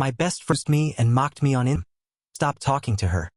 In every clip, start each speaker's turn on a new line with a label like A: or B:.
A: My best friend me and mocked me on in. Stop talking to her.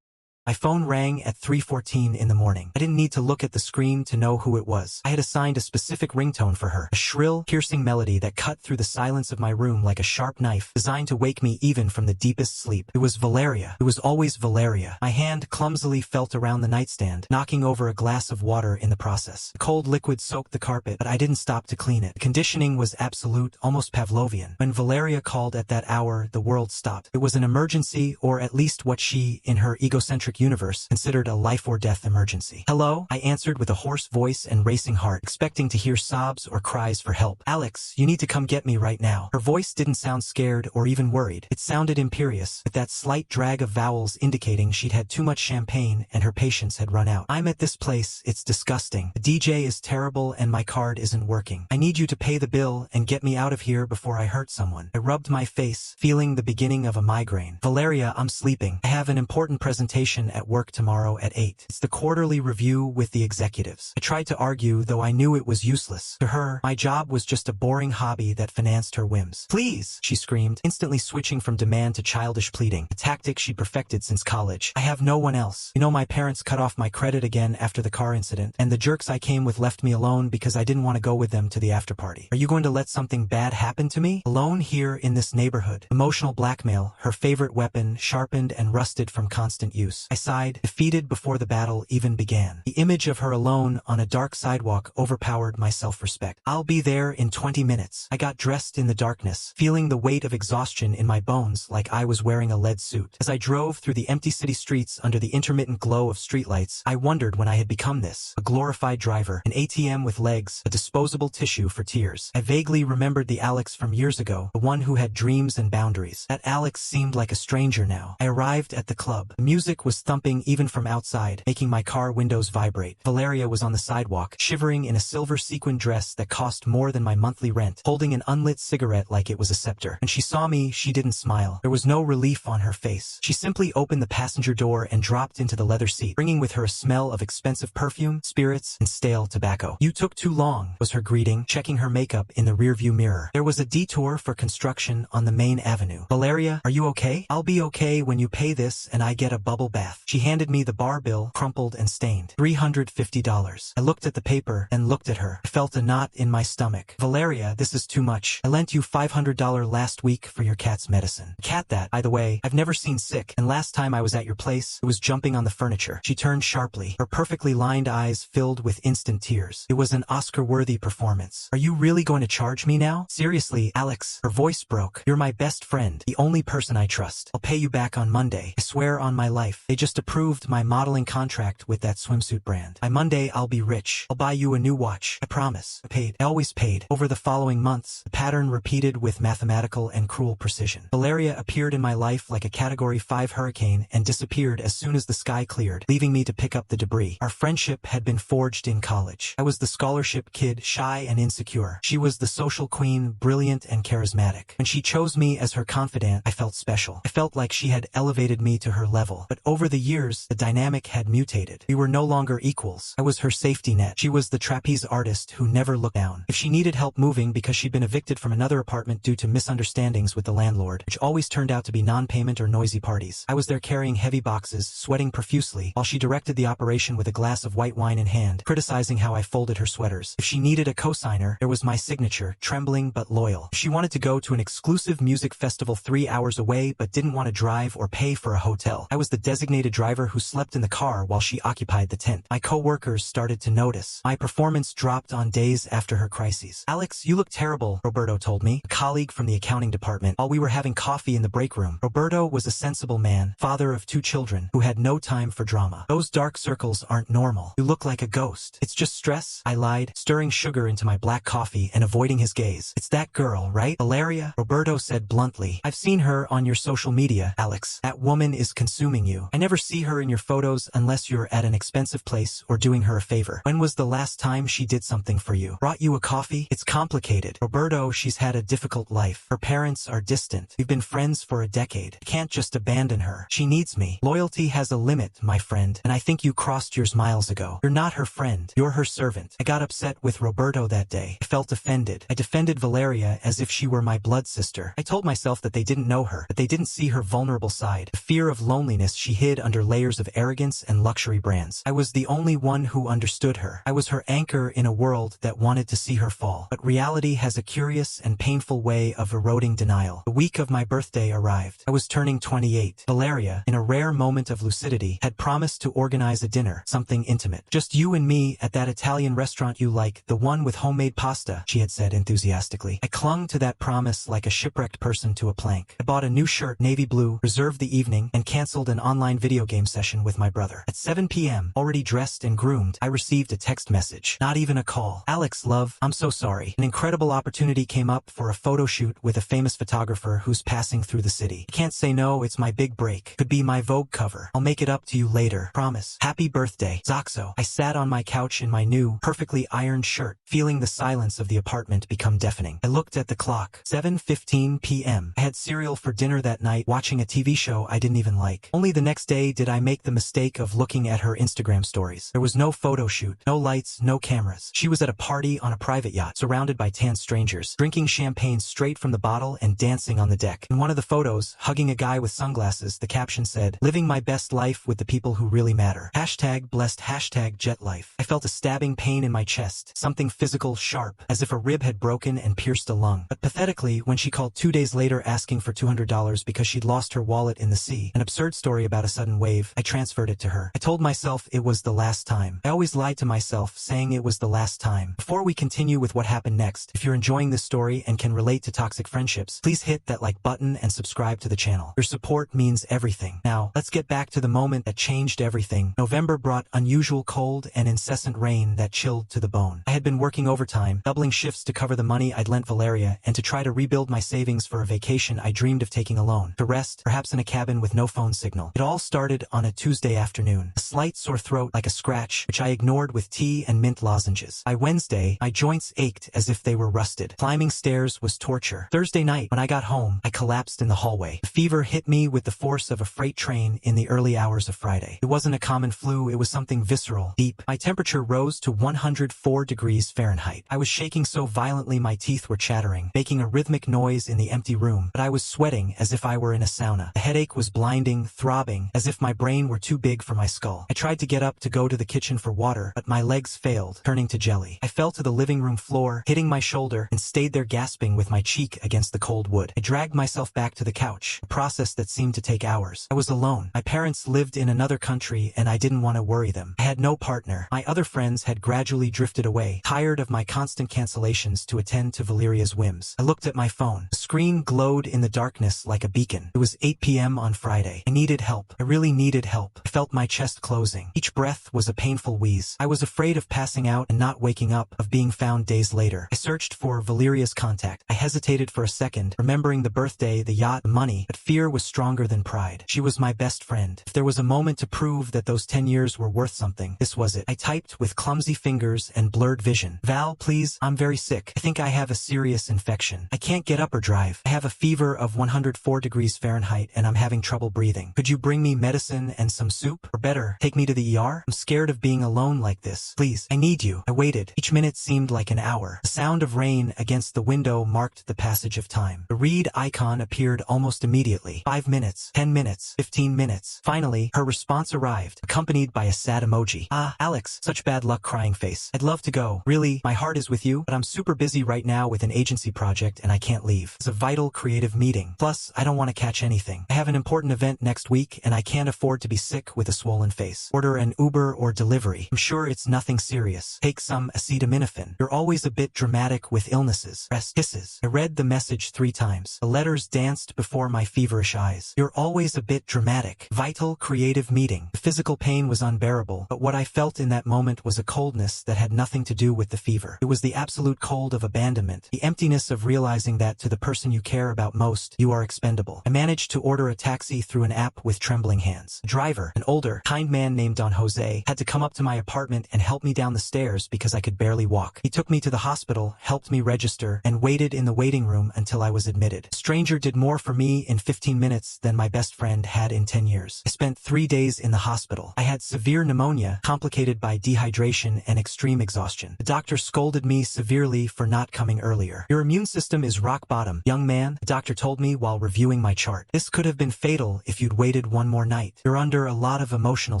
A: My phone rang at 3:14 in the morning. I didn't need to look at the screen to know who it was. I had assigned a specific ringtone for her, a shrill, piercing melody that cut through the silence of my room like a sharp knife, designed to wake me even from the deepest sleep. It was Valeria. It was always Valeria. My hand clumsily felt around the nightstand, knocking over a glass of water in the process. The cold liquid soaked the carpet, but I didn't stop to clean it. The conditioning was absolute, almost Pavlovian. When Valeria called at that hour, the world stopped. It was an emergency, or at least what she, in her egocentric universe, considered a life-or-death emergency. Hello? I answered with a hoarse voice and racing heart, expecting to hear sobs or cries for help. Alex, you need to come get me right now. Her voice didn't sound scared or even worried. It sounded imperious, with that slight drag of vowels indicating she'd had too much champagne and her patience had run out. I'm at this place, it's disgusting. The DJ is terrible and my card isn't working. I need you to pay the bill and get me out of here before I hurt someone. I rubbed my face, feeling the beginning of a migraine. Valeria, I'm sleeping. I have an important presentation at work tomorrow at 8. It's the quarterly review with the executives. I tried to argue, though I knew it was useless. To her, my job was just a boring hobby that financed her whims. Please, she screamed, instantly switching from demand to childish pleading, a tactic she'd perfected since college. I have no one else. You know, my parents cut off my credit again after the car incident, and the jerks I came with left me alone because I didn't want to go with them to the after party. Are you going to let something bad happen to me? Alone here in this neighborhood. Emotional blackmail, her favorite weapon, sharpened and rusted from constant use. I sighed, defeated before the battle even began. The image of her alone on a dark sidewalk overpowered my self-respect. I'll be there in 20 minutes. I got dressed in the darkness, feeling the weight of exhaustion in my bones like I was wearing a lead suit. As I drove through the empty city streets under the intermittent glow of streetlights, I wondered when I had become this, a glorified driver, an ATM with legs, a disposable tissue for tears. I vaguely remembered the Alex from years ago, the one who had dreams and boundaries. That Alex seemed like a stranger now. I arrived at the club. The music was thumping even from outside, making my car windows vibrate. Valeria was on the sidewalk, shivering in a silver sequin dress that cost more than my monthly rent, holding an unlit cigarette like it was a scepter. When she saw me, she didn't smile. There was no relief on her face. She simply opened the passenger door and dropped into the leather seat, bringing with her a smell of expensive perfume, spirits, and stale tobacco. You took too long, was her greeting, checking her makeup in the rearview mirror. There was a detour for construction on the main avenue. Valeria, are you okay? I'll be okay when you pay this and I get a bubble bath. She handed me the bar bill, crumpled and stained. $350. I looked at the paper, and looked at her. I felt a knot in my stomach. Valeria, this is too much. I lent you $500 last week for your cat's medicine. Cat that, by the way, I've never seen sick, and last time I was at your place, it was jumping on the furniture. She turned sharply, her perfectly lined eyes filled with instant tears. It was an Oscar-worthy performance. Are you really going to charge me now? Seriously, Alex. Her voice broke. You're my best friend, the only person I trust. I'll pay you back on Monday. I swear on my life. They just approved my modeling contract with that swimsuit brand. By Monday, I'll be rich. I'll buy you a new watch. I promise. I paid. I always paid. Over the following months, the pattern repeated with mathematical and cruel precision. Valeria appeared in my life like a Category 5 hurricane and disappeared as soon as the sky cleared, leaving me to pick up the debris. Our friendship had been forged in college. I was the scholarship kid, shy and insecure. She was the social queen, brilliant and charismatic. When she chose me as her confidant, I felt special. I felt like she had elevated me to her level. But over the years, the dynamic had mutated. We were no longer equals. I was her safety net. She was the trapeze artist who never looked down. If she needed help moving because she'd been evicted from another apartment due to misunderstandings with the landlord, which always turned out to be non-payment or noisy parties, I was there carrying heavy boxes, sweating profusely, while she directed the operation with a glass of white wine in hand, criticizing how I folded her sweaters. If she needed a cosigner, there was my signature, trembling but loyal. If she wanted to go to an exclusive music festival 3 hours away but didn't want to drive or pay for a hotel, I was the designated driver who slept in the car while she occupied the tent. My co-workers started to notice. My performance dropped on days after her crises. Alex, you look terrible, Roberto told me, a colleague from the accounting department, while we were having coffee in the break room. Roberto was a sensible man, father of 2 children, who had no time for drama. Those dark circles aren't normal. You look like a ghost. It's just stress, I lied, stirring sugar into my black coffee and avoiding his gaze. It's that girl, right? Valeria? Roberto said bluntly. I've seen her on your social media, Alex. That woman is consuming you. I never see her in your photos unless you're at an expensive place or doing her a favor. When was the last time she did something for you? Brought you a coffee? It's complicated. Roberto, she's had a difficult life. Her parents are distant. We've been friends for a decade. I can't just abandon her. She needs me. Loyalty has a limit, my friend, and I think you crossed yours miles ago. You're not her friend. You're her servant. I got upset with Roberto that day. I felt offended. I defended Valeria as if she were my blood sister. I told myself that they didn't know her, that they didn't see her vulnerable side, the fear of loneliness she hid under layers of arrogance and luxury brands. I was the only one who understood her. I was her anchor in a world that wanted to see her fall. But reality has a curious and painful way of eroding denial. The week of my birthday arrived. I was turning 28. Valeria, in a rare moment of lucidity, had promised to organize a dinner, something intimate. Just you and me at that Italian restaurant you like, the one with homemade pasta, she had said enthusiastically. I clung to that promise like a shipwrecked person to a plank. I bought a new shirt, navy blue, reserved the evening, and canceled an online video game session with my brother. At 7 p.m., already dressed and groomed, I received a text message. Not even a call. Alex, love, I'm so sorry. An incredible opportunity came up for a photo shoot with a famous photographer who's passing through the city. I can't say no, it's my big break. Could be my Vogue cover. I'll make it up to you later. Promise. Happy birthday, Zoxo. I sat on my couch in my new, perfectly ironed shirt, feeling the silence of the apartment become deafening. I looked at the clock. 7:15 p.m. I had cereal for dinner that night, watching a TV show I didn't even like. Only the next day did I make the mistake of looking at her Instagram stories. There was no photo shoot, no lights, no cameras. She was at a party on a private yacht, surrounded by tan strangers, drinking champagne straight from the bottle and dancing on the deck. In one of the photos, hugging a guy with sunglasses, the caption said, "Living my best life with the people who really matter. Hashtag blessed, hashtag jet life." I felt a stabbing pain in my chest, something physical, sharp, as if a rib had broken and pierced a lung. But pathetically, when she called 2 days later asking for $200 because she'd lost her wallet in the sea, an absurd story about a sudden wave, I transferred it to her. I told myself it was the last time. I always lied to myself, saying it was the last time. Before we continue with what happened next, if you're enjoying this story and can relate to toxic friendships, please hit that like button and subscribe to the channel. Your support means everything. Now, let's get back to the moment that changed everything. November brought unusual cold and incessant rain that chilled to the bone. I had been working overtime, doubling shifts to cover the money I'd lent Valeria and to try to rebuild my savings for a vacation I dreamed of taking alone. To rest, perhaps in a cabin with no phone signal. It all started on a Tuesday afternoon. A slight sore throat like a scratch, which I ignored with tea and mint lozenges. By Wednesday, my joints ached as if they were rusted. Climbing stairs was torture. Thursday night, when I got home, I collapsed in the hallway. The fever hit me with the force of a freight train in the early hours of Friday. It wasn't a common flu, it was something visceral, deep. My temperature rose to 104 degrees Fahrenheit. I was shaking so violently my teeth were chattering, making a rhythmic noise in the empty room, but I was sweating as if I were in a sauna. The headache was blinding, throbbing, as if my brain were too big for my skull. I tried to get up to go to the kitchen for water, but my legs failed, turning to jelly. I fell to the living room floor, hitting my shoulder, and stayed there gasping with my cheek against the cold wood. I dragged myself back to the couch, a process that seemed to take hours. I was alone. My parents lived in another country, and I didn't want to worry them. I had no partner. My other friends had gradually drifted away, tired of my constant cancellations to attend to Valeria's whims. I looked at my phone. The screen glowed in the darkness like a beacon. It was 8 p.m. on Friday. I needed help. I really needed help. I felt my chest closing. Each breath was a painful wheeze. I was afraid of passing out and not waking up, of being found days later. I searched for Valeria's contact. I hesitated for a second, remembering the birthday, the yacht, the money, but fear was stronger than pride. She was my best friend. If there was a moment to prove that those 10 years were worth something, this was it. I typed with clumsy fingers and blurred vision. "Val, please, I'm very sick. I think I have a serious infection. I can't get up or drive. I have a fever of 104 degrees Fahrenheit and I'm having trouble breathing. Could you bring me medicine and some soup? Or better, take me to the ER? I'm scared of being alone like this. Please, I need you." I waited. Each minute seemed like an hour. The sound of rain against the window marked the passage of time. The read icon appeared almost immediately. 5 minutes, 10 minutes, 15 minutes. Finally, her response arrived, accompanied by a sad emoji. "Ah, Alex, such bad luck, crying face. I'd love to go. Really, my heart is with you, but I'm super busy right now with an agency project and I can't leave. It's a vital creative meeting. Plus, I don't want to catch anything. I have an important event next week and I can't afford to be sick with a swollen face. Order an Uber or delivery. I'm sure it's nothing serious. Take some acetaminophen. You're always a bit dramatic with illnesses. Rest. Kisses." I read the message 3 times. The letters danced before my feverish eyes. "You're always a bit dramatic. Vital creative meeting." The physical pain was unbearable, but what I felt in that moment was a coldness that had nothing to do with the fever. It was the absolute cold of abandonment, the emptiness of realizing that to the person person you care about most, you are expendable. I managed to order a taxi through an app with trembling hands. The driver, an older, kind man named Don Jose, had to come up to my apartment and help me down the stairs because I could barely walk. He took me to the hospital, helped me register, and waited in the waiting room until I was admitted. A stranger did more for me in 15 minutes than my best friend had in 10 years. I spent 3 days in the hospital. I had severe pneumonia, complicated by dehydration and extreme exhaustion. The doctor scolded me severely for not coming earlier. Your immune system is rock bottom, young man, the doctor told me while reviewing my chart. This could have been fatal if you'd waited one more night. You're under a lot of emotional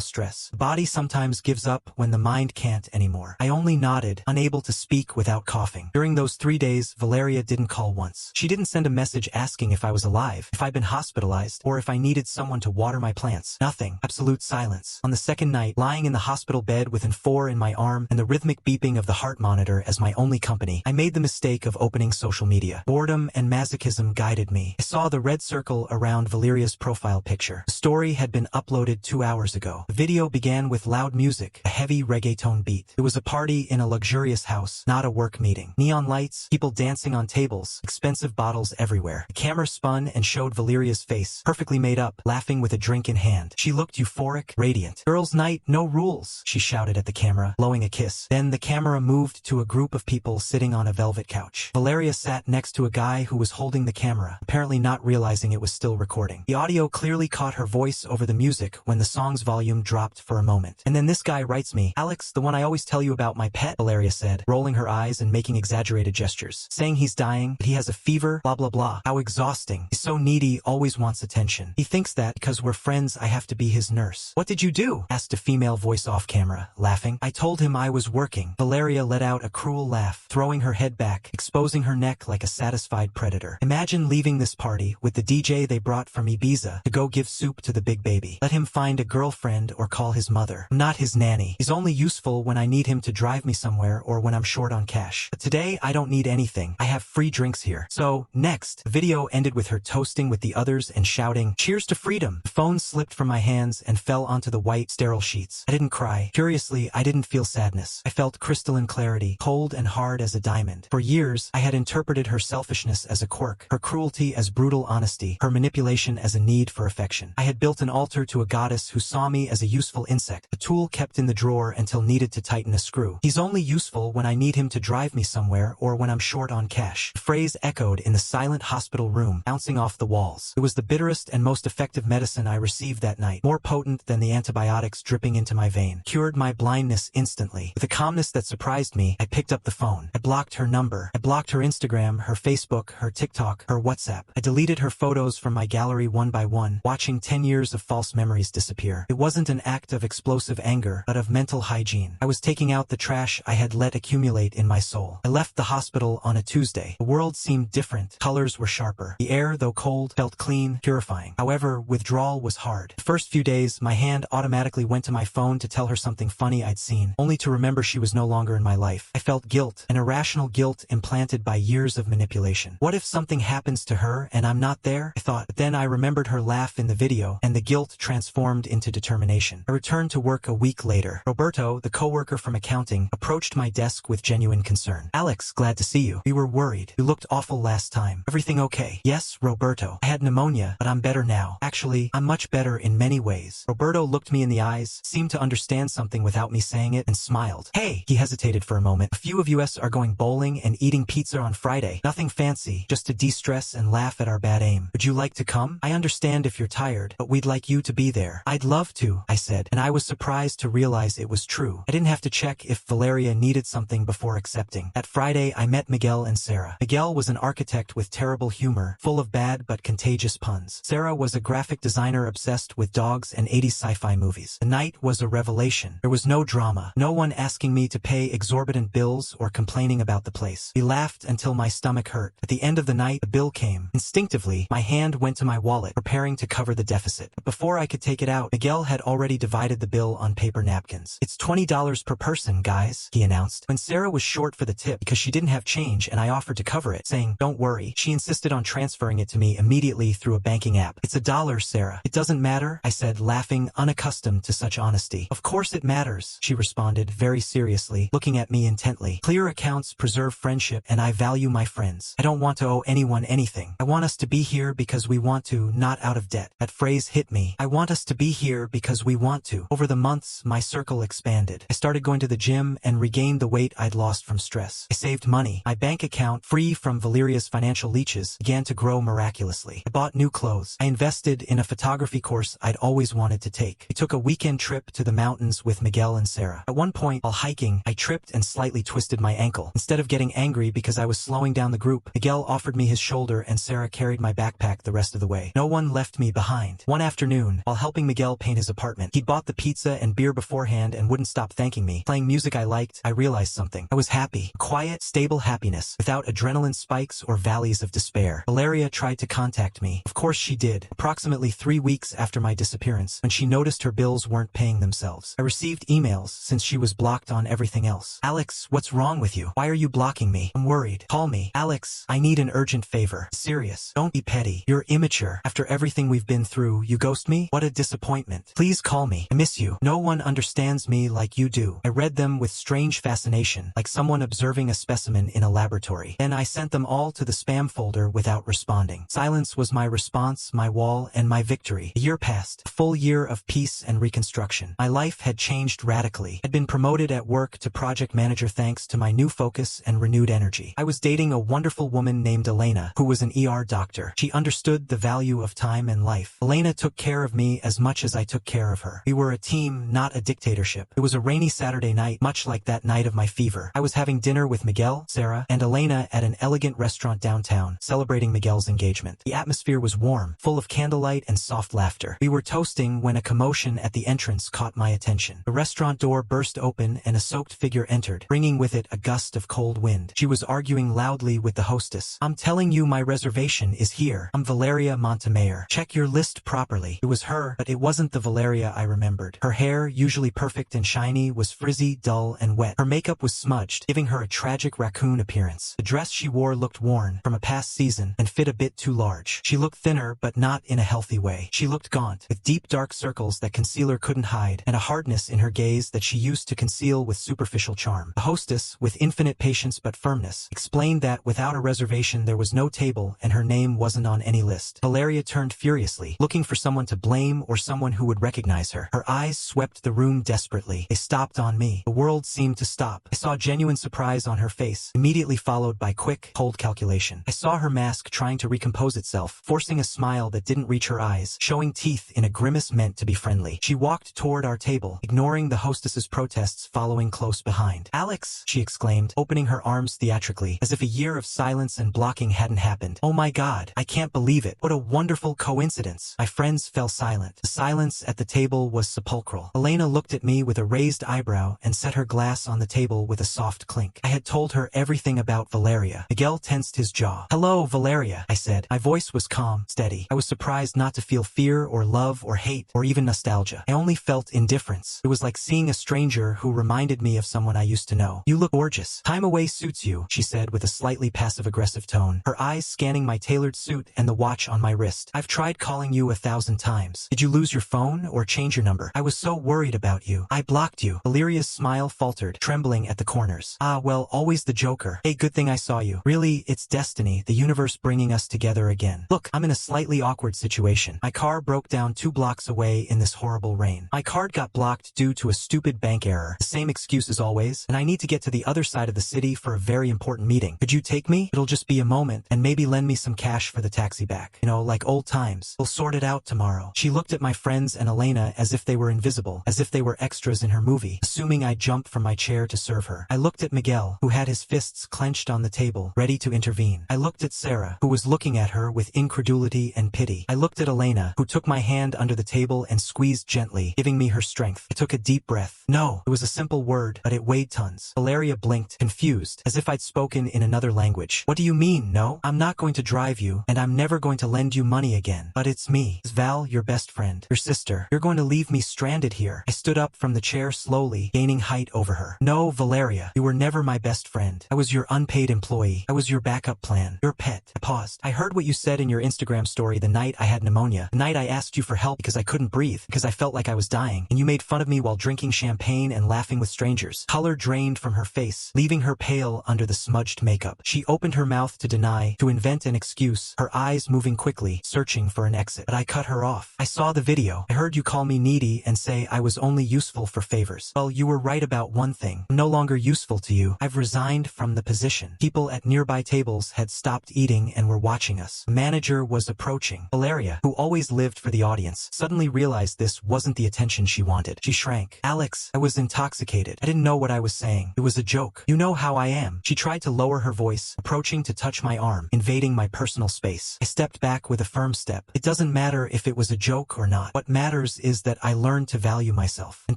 A: stress. The body sometimes gives up when the mind can't anymore. I only nodded, unable to speak without coughing. During those 3 days, Valeria didn't call once. She didn't send a message asking if I was alive, if I'd been hospitalized, or if I needed someone to water my plants. Nothing. Absolute silence. On the second night, lying in the hospital bed with an 4 in my arm and the rhythmic beeping of the heart monitor as my only company, I made the mistake of opening social media. Boredom and masochism guided me. I saw the red circle around Valeria's profile picture. The story had been uploaded 2 hours ago. The video began with loud music, a heavy reggaeton beat. It was a party in a luxurious house, not a work meeting. Neon lights, people dancing on tables, expensive bottles everywhere. The camera spun and showed Valeria's face, perfectly made up, laughing with a drink in hand. She looked euphoric, radiant. Girls' night, no rules, she shouted at the camera, blowing a kiss. Then the camera moved to a group of people sitting on a velvet couch. Valeria sat next to a guy who was holding the camera, apparently not realizing it was still recording. The audio clearly caught her voice over the music when the song's volume dropped for a moment. And then this guy writes me, Alex, the one I always tell you about, my pet, Valeria said, rolling her eyes and making exaggerated gestures, saying he's dying, that he has a fever, blah blah blah. How exhausting. He's so needy, always wants attention. He thinks that because we're friends I have to be his nurse. What did you do? Asked a female voice off camera, laughing. I told him I was working. Valeria let out a cruel laugh, throwing her head back, exposing her neck like a satisfied predator. Imagine leaving this party with the DJ they brought from Ibiza to go give soup to the big baby. Let him find a girlfriend or call his mother. I'm not his nanny. He's only useful when I need him to drive me somewhere or when I'm short on cash. But today I don't need anything. I have free drinks here. So, next, the video ended with her toasting with the others and shouting, cheers to freedom. The phone slipped from my hands and fell onto the white, sterile sheets. I didn't cry. Curiously, I didn't feel sadness. I felt crystalline clarity, cold and hard as a diamond. For years, I had interpreted her selfishness as a quirk, her cruelty as brutal honesty, her manipulation as a need for affection. I had built an altar to a goddess who saw me as a useful insect, a tool kept in the drawer until needed to tighten a screw. He's only useful when I need him to drive me somewhere or when I'm short on cash. The phrase echoed in the silent hospital room, bouncing off the walls. It was the bitterest and most effective medicine I received that night, more potent than the antibiotics dripping into my vein. Cured my blindness instantly. With a calmness that surprised me, I picked up the phone. I blocked her number. I blocked her Instagram, her Facebook, her TikTok, her WhatsApp. I deleted her photos from my gallery one by one, watching 10 years of false memories disappear. It wasn't an act of explosive anger, but of mental hygiene. I was taking out the trash I had let accumulate in my soul. I left the hospital on a Tuesday. The world seemed different. Colors were sharper. The air, though cold, felt clean, purifying. However, withdrawal was hard. The first few days, my hand automatically went to my phone to tell her something funny I'd seen, only to remember she was no longer in my life. I felt guilt, an irrational guilt implanted by years of manipulation. What if something happens to her and I'm not there? I thought, but then I remembered her laugh in the video, and the guilt transformed into determination. I returned to work a week later. Roberto, the coworker from accounting, approached my desk with genuine concern. Alex, glad to see you. We were worried. You looked awful last time. Everything okay? Yes, Roberto. I had pneumonia, but I'm better now. Actually, I'm much better in many ways. Roberto looked me in the eyes, seemed to understand something without me saying it, and smiled. Hey! He hesitated for a moment. A few of us are going bowling and eating pizza on Friday. Nothing fancy, just to de-stress and laugh at our bad aim. Would you like to come? I understand if you're tired, but we'd like you to be there. I'd love to, I said, and I was surprised to realize it was true. I didn't have to check if Valeria needed something before accepting. That Friday, I met Miguel and Sarah. Miguel was an architect with terrible humor, full of bad but contagious puns. Sarah was a graphic designer obsessed with dogs and 80s sci-fi movies. The night was a revelation. There was no drama, no one asking me to pay exorbitant bills or complaining about the place. We laughed until my stomach hurt. At the end of the night, the bill came. Instinctively, my hand went to my wallet, preparing to cover the deficit. But before I could take it out, Miguel had already divided the bill on paper napkins. It's $20 per person, guys, he announced. When Sarah was short for the tip because she didn't have change and I offered to cover it, saying, don't worry, she insisted on transferring it to me immediately through a banking app. It's $1, Sarah. It doesn't matter, I said, laughing, unaccustomed to such honesty. Of course it matters, she responded very seriously, looking at me intently. Clear accounts preserve friendship and I value my friends. I don't want to to owe anyone anything. I want us to be here because we want to, not out of debt. That phrase hit me. I want us to be here because we want to. Over the months, my circle expanded. I started going to the gym and regained the weight I'd lost from stress. I saved money. My bank account, free from Valeria's financial leeches, began to grow miraculously. I bought new clothes. I invested in a photography course I'd always wanted to take. We took a weekend trip to the mountains with Miguel and Sarah. At one point, while hiking, I tripped and slightly twisted my ankle. Instead of getting angry because I was slowing down the group, Miguel offered me his shoulder and Sarah carried my backpack the rest of the way. No one left me behind. One afternoon, while helping Miguel paint his apartment, he'd bought the pizza and beer beforehand and wouldn't stop thanking me. Playing music I liked, I realized something. I was happy. A quiet, stable happiness, without adrenaline spikes or valleys of despair. Valeria tried to contact me. Of course she did. Approximately 3 weeks after my disappearance, when she noticed her bills weren't paying themselves. I received emails since she was blocked on everything else. Alex, what's wrong with you? Why are you blocking me? I'm worried. Call me. Alex, I need an urgent favor. Serious. Don't be petty. You're immature. After everything we've been through, you ghost me? What a disappointment. Please call me. I miss you. No one understands me like you do. I read them with strange fascination, like someone observing a specimen in a laboratory. Then I sent them all to the spam folder without responding. Silence was my response, my wall, and my victory. A year passed. A full year of peace and reconstruction. My life had changed radically. I'd been promoted at work to project manager thanks to my new focus and renewed energy. I was dating a wonderful woman named Elena, who was an ER doctor. She understood the value of time and life. Elena took care of me as much as I took care of her. We were a team, not a dictatorship. It was a rainy Saturday night, much like that night of my fever. I was having dinner with Miguel, Sarah, and Elena at an elegant restaurant downtown, celebrating Miguel's engagement. The atmosphere was warm, full of candlelight and soft laughter. We were toasting when a commotion at the entrance caught my attention. The restaurant door burst open and a soaked figure entered, bringing with it a gust of cold wind. She was arguing loudly with the hostess. I'm telling you my reservation is here. I'm Valeria Montemayor. Check your list properly. It was her, but it wasn't the Valeria I remembered. Her hair, usually perfect and shiny, was frizzy, dull, and wet. Her makeup was smudged, giving her a tragic raccoon appearance. The dress she wore looked worn from a past season and fit a bit too large. She looked thinner, but not in a healthy way. She looked gaunt, with deep dark circles that concealer couldn't hide, and a hardness in her gaze that she used to conceal with superficial charm. The hostess, with infinite patience but firmness, explained that without a reservation there was no table and her name wasn't on any list. Valeria turned furiously, looking for someone to blame or someone who would recognize her. Her eyes swept the room desperately. They stopped on me. The world seemed to stop. I saw genuine surprise on her face, immediately followed by quick, cold calculation. I saw her mask trying to recompose itself, forcing a smile that didn't reach her eyes, showing teeth in a grimace meant to be friendly. She walked toward our table, ignoring the hostess's protests, following close behind. Alex, she exclaimed, opening her arms theatrically, as if a year of silence and blocking hadn't happened. Oh my God, I can't believe it. What a wonderful coincidence. My friends fell silent. The silence at the table was sepulchral. Elena looked at me with a raised eyebrow and set her glass on the table with a soft clink. I had told her everything about Valeria. Miguel tensed his jaw. Hello, Valeria, I said. My voice was calm, steady. I was surprised not to feel fear or love or hate or even nostalgia. I only felt indifference. It was like seeing a stranger who reminded me of someone I used to know. You look gorgeous. Time away suits you, she said with a slightly passive-aggressive tone, her eyes scanning my tailored suit and the watch on my wrist. I've tried calling you 1,000 times. Did you lose your phone or change your number? I was so worried about you. I blocked you. Valeria's smile faltered, trembling at the corners. Ah, well, always the joker. Hey, good thing I saw you. Really, it's destiny, the universe bringing us together again. Look, I'm in a slightly awkward situation. My car broke down 2 blocks away in this horrible rain. My card got blocked due to a stupid bank error. The same excuse as always, and I need to get to the other side of the city for a very important meeting. Could you take me? It'll just be a moment, and maybe lend me some cash for the taxi back. You know, like old times. We'll sort it out tomorrow. She looked at my friends and Elena as if they were invisible, as if they were extras in her movie, assuming I'd jump from my chair to serve her. I looked at Miguel, who had his fists clenched on the table, ready to intervene. I looked at Sarah, who was looking at her with incredulity and pity. I looked at Elena, who took my hand under the table and squeezed gently, giving me her strength. I took a deep breath. No, it was a simple word, but it weighed tons. Valeria blinked, confused, as if I'd spoken in another language. What do you mean, no? I'm not going to drive you, and I'm never going to lend you money again. But it's me. It's Val, your best friend. Your sister. You're going to leave me stranded here. I stood up from the chair slowly, gaining height over her. No, Valeria, you were never my best friend. I was your unpaid employee. I was your backup plan. Your pet. I paused. I heard what you said in your Instagram story the night I had pneumonia. The night I asked you for help because I couldn't breathe, because I felt like I was dying, and you made fun of me while drinking champagne and laughing with strangers. Color drained from her face, leaving her pale under the smudged makeup. She opened her mouth mouth to deny, to invent an excuse, her eyes moving quickly, searching for an exit. But I cut her off. I saw the video. I heard you call me needy and say I was only useful for favors. Well, you were right about one thing. I'm no longer useful to you. I've resigned from the position. People at nearby tables had stopped eating and were watching us. The manager was approaching. Valeria, who always lived for the audience, suddenly realized this wasn't the attention she wanted. She shrank. Alex, I was intoxicated. I didn't know what I was saying. It was a joke. You know how I am. She tried to lower her voice, approaching to touch my arm, invading my personal space. I stepped back with a firm step. It doesn't matter if it was a joke or not. What matters is that I learned to value myself. And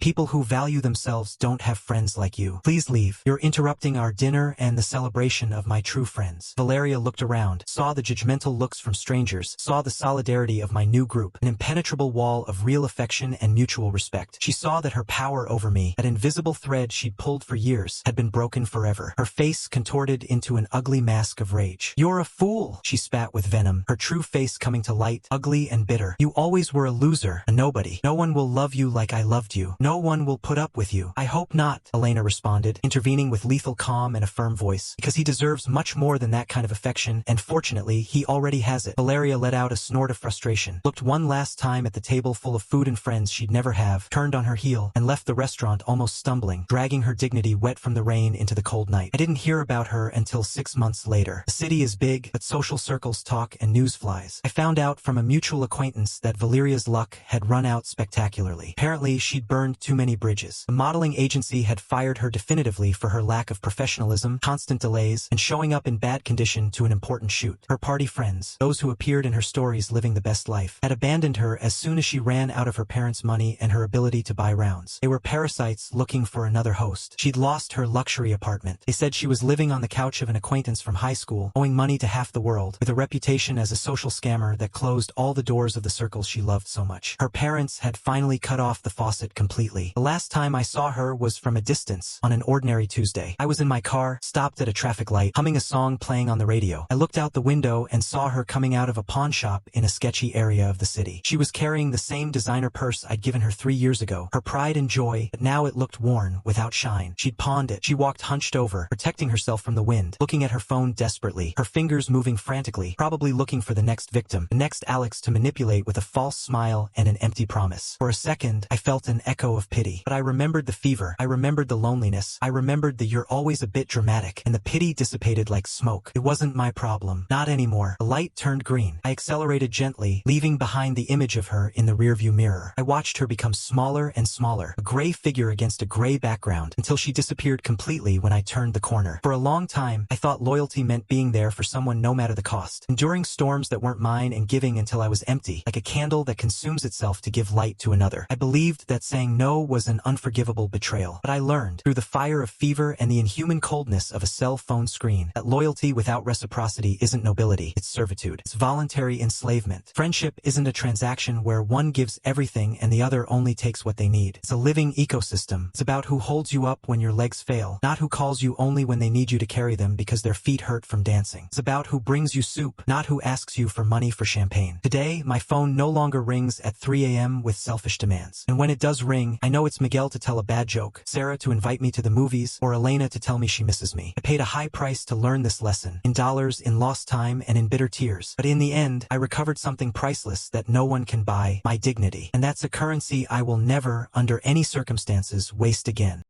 A: people who value themselves don't have friends like you. Please leave. You're interrupting our dinner and the celebration of my true friends. Valeria looked around, saw the judgmental looks from strangers, saw the solidarity of my new group, an impenetrable wall of real affection and mutual respect. She saw that her power over me, that invisible thread she'd pulled for years, had been broken forever. Her face contorted into an ugly mask of rage. You're a fool, she spat with venom, her true face coming to light, ugly and bitter. You always were a loser, a nobody. No one will love you like I loved you. No one will put up with you. I hope not, Elena responded, intervening with lethal calm and a firm voice, because he deserves much more than that kind of affection, and fortunately, he already has it. Valeria let out a snort of frustration, looked one last time at the table full of food and friends she'd never have, turned on her heel, and left the restaurant almost stumbling, dragging her dignity wet from the rain into the cold night. I didn't hear about her until 6 months later. The city is big, but social circles talk and news flies. I found out from a mutual acquaintance that Valeria's luck had run out spectacularly. Apparently, she'd burned too many bridges. The modeling agency had fired her definitively for her lack of professionalism, constant delays, and showing up in bad condition to an important shoot. Her party friends, those who appeared in her stories living the best life, had abandoned her as soon as she ran out of her parents' money and her ability to buy rounds. They were parasites looking for another host. She'd lost her luxury apartment. They said she was living on the couch of an acquaintance from high school, owing money to half the world, with a reputation as a social scammer that closed all the doors of the circles she loved so much. Her parents had finally cut off the faucet completely. The last time I saw her was from a distance, on an ordinary Tuesday. I was in my car, stopped at a traffic light, humming a song playing on the radio. I looked out the window and saw her coming out of a pawn shop in a sketchy area of the city. She was carrying the same designer purse I'd given her 3 years ago, her pride and joy, but now it looked worn, without shine. She'd pawned it. She walked hunched over, protecting herself from the wind, looking at her phone desperately, her fingers moving frantically, probably looking for the next victim, the next Alex to manipulate with a false smile and an empty promise. For a second, I felt an echo of pity. But I remembered the fever. I remembered the loneliness. I remembered the "you're always a bit dramatic," and the pity dissipated like smoke. It wasn't my problem. Not anymore. The light turned green. I accelerated gently, leaving behind the image of her in the rearview mirror. I watched her become smaller and smaller, a gray figure against a gray background, until she disappeared completely when I turned the corner. For a long time, I thought loyalty meant being there for someone no matter the cost, enduring storms that weren't mine and giving until I was empty, like a candle that consumes itself to give light to another. I believed that saying no was an unforgivable betrayal. But I learned, through the fire of fever and the inhuman coldness of a cell phone screen, that loyalty without reciprocity isn't nobility, it's servitude. It's voluntary enslavement. Friendship isn't a transaction where one gives everything and the other only takes what they need. It's a living ecosystem. It's about who holds you up when your legs fail, not who calls you only when they need you to carry them because their feet hurt from dancing. It's about who brings you soup, not who asks you for money for champagne. Today, my phone no longer rings at 3 a.m. with selfish demands. And when it does ring, I know it's Miguel to tell a bad joke, Sarah to invite me to the movies, or Elena to tell me she misses me. I paid a high price to learn this lesson, in dollars, in lost time, and in bitter tears. But in the end, I recovered something priceless that no one can buy, my dignity. And that's a currency I will never, under any circumstances, waste again.